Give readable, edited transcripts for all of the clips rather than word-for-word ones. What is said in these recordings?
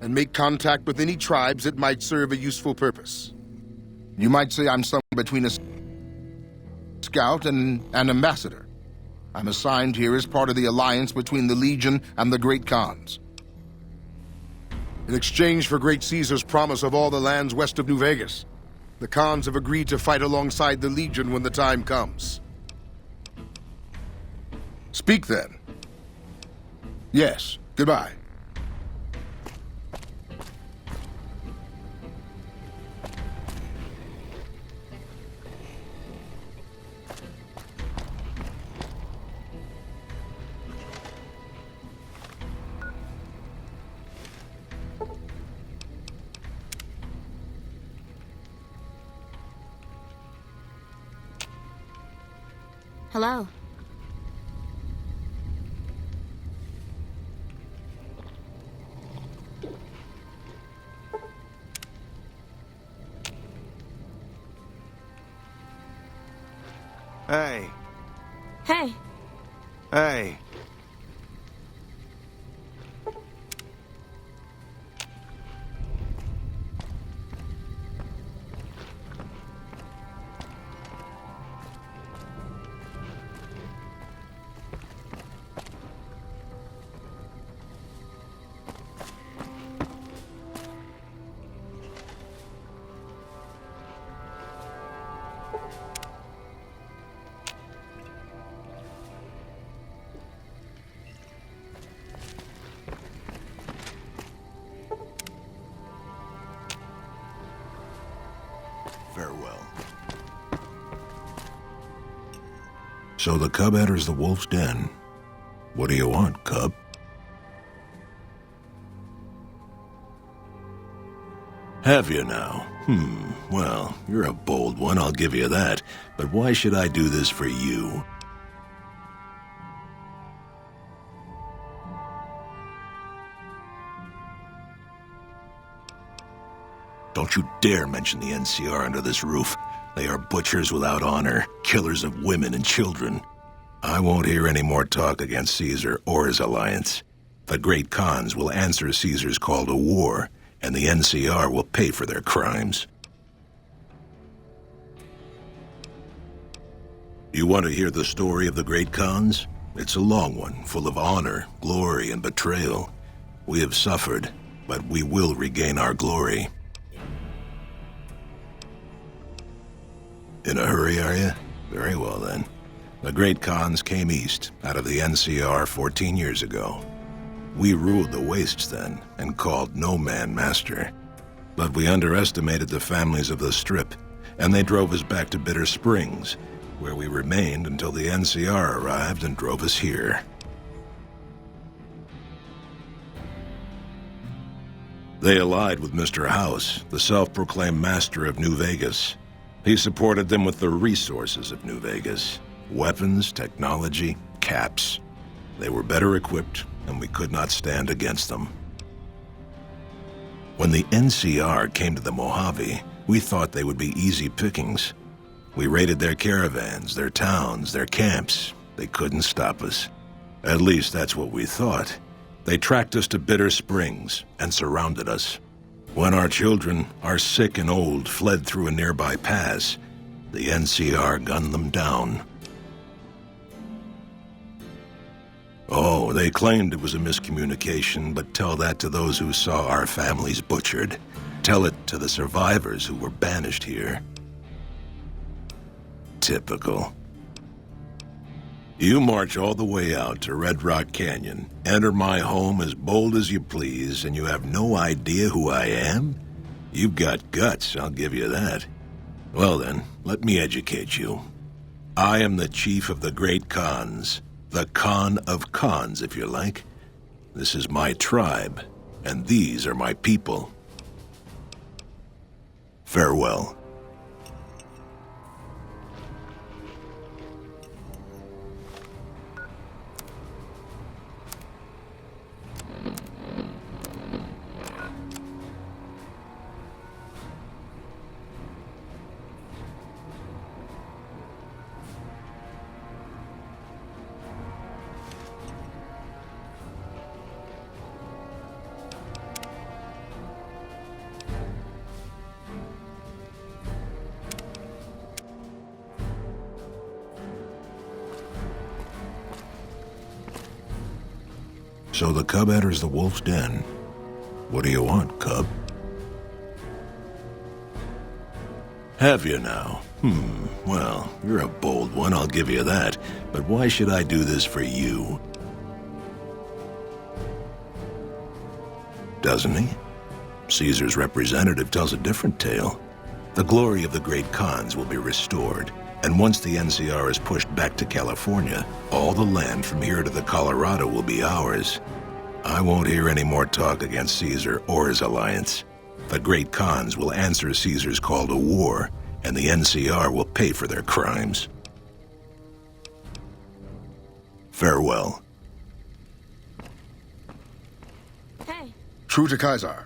and make contact with any tribes that might serve a useful purpose. You might say I'm somewhere between a scout and an ambassador. I'm assigned here as part of the alliance between the Legion and the Great Khans. In exchange for Great Caesar's promise of all the lands west of New Vegas, the Khans have agreed to fight alongside the Legion when the time comes. Speak then. Yes, goodbye. Hello. Hey. Hey. Hey. Farewell. So the cub enters the wolf's den. What do you want, cub? Have you now? Well, you're a bold one, I'll give you that. But why should I do this for you? Don't you dare mention the NCR under this roof. They are butchers without honor, killers of women and children. I won't hear any more talk against Caesar or his alliance. The Great Khans will answer Caesar's call to war, and the NCR will pay for their crimes. You want to hear the story of the Great Khans? It's a long one, full of honor, glory, and betrayal. We have suffered, but we will regain our glory. In a hurry, are you? Very well, then. The Great Khans came east, out of the NCR 14 years ago. We ruled the wastes then, and called no man master. But we underestimated the families of the Strip, and they drove us back to Bitter Springs, where we remained until the NCR arrived and drove us here. They allied with Mr. House, the self-proclaimed master of New Vegas. He supported them with the resources of New Vegas. Weapons, technology, caps. They were better equipped, and we could not stand against them. When the NCR came to the Mojave, we thought they would be easy pickings. We raided their caravans, their towns, their camps. They couldn't stop us. At least that's what we thought. They tracked us to Bitter Springs and surrounded us. When our children, our sick and old, fled through a nearby pass, the NCR gunned them down. Oh, they claimed it was a miscommunication, but tell that to those who saw our families butchered. Tell it to the survivors who were banished here. Typical. You march all the way out to Red Rock Canyon, enter my home as bold as you please, and you have no idea who I am? You've got guts, I'll give you that. Well then, let me educate you. I am the chief of the Great Khans. The Khan of Khans, if you like. This is my tribe, and these are my people. Farewell. So the cub enters the wolf's den. What do you want, cub? Have you now? Well, you're a bold one, I'll give you that. But why should I do this for you? Doesn't he? Caesar's representative tells a different tale. The glory of the great Khans will be restored, and once the NCR is pushed back to California, all the land from here to the Colorado will be ours. I won't hear any more talk against Caesar or his alliance. The great Khans will answer Caesar's call to war, and the NCR will pay for their crimes. Farewell. Hey. True to Caesar.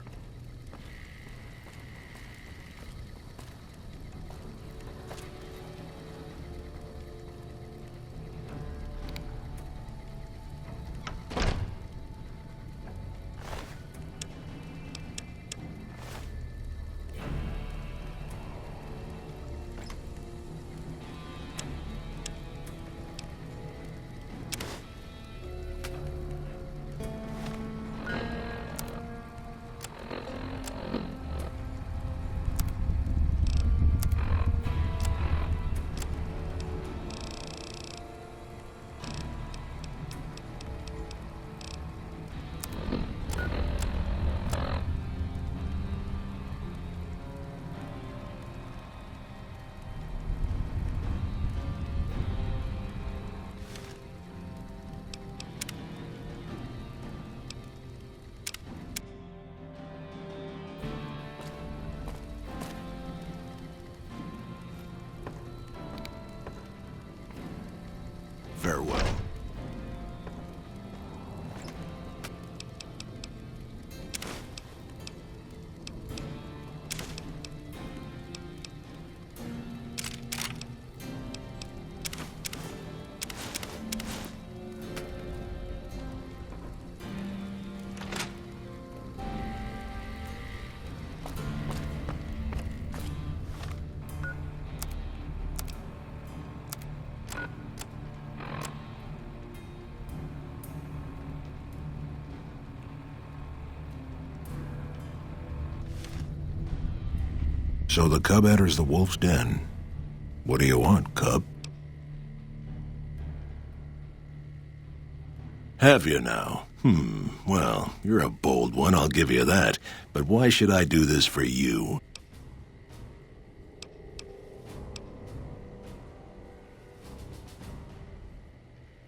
Farewell. So the cub enters the wolf's den. What do you want, cub? Have you now? Well, you're a bold one, I'll give you that. But why should I do this for you?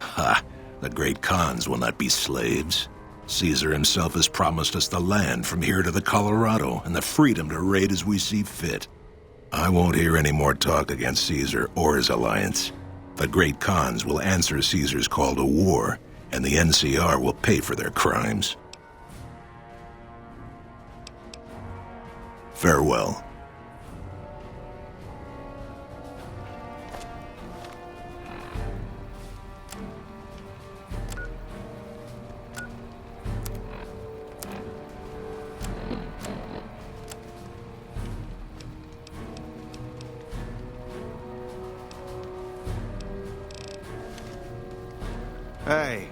Ha! The great Khans will not be slaves. Caesar himself has promised us the land from here to the Colorado and the freedom to raid as we see fit. I won't hear any more talk against Caesar or his alliance. The great Khans will answer Caesar's call to war, and the NCR will pay for their crimes. Farewell. Hey.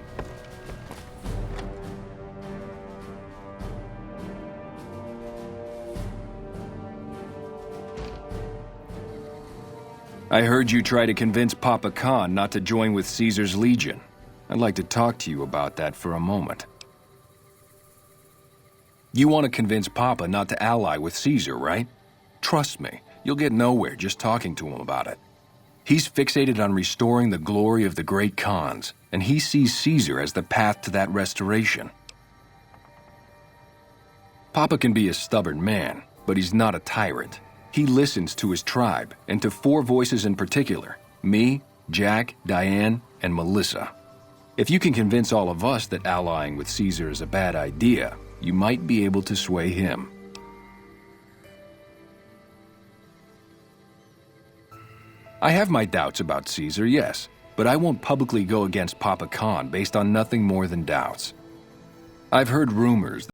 I heard you try to convince Papa Khan not to join with Caesar's Legion. I'd like to talk to you about that for a moment. You want to convince Papa not to ally with Caesar, right? Trust me, you'll get nowhere just talking to him about it. He's fixated on restoring the glory of the great Khans, and he sees Caesar as the path to that restoration. Papa can be a stubborn man, but he's not a tyrant. He listens to his tribe, and to 4 voices in particular: me, Jack, Diane, and Melissa. If you can convince all of us that allying with Caesar is a bad idea, you might be able to sway him. I have my doubts about Caesar, yes, but I won't publicly go against Papa Khan based on nothing more than doubts. I've heard rumors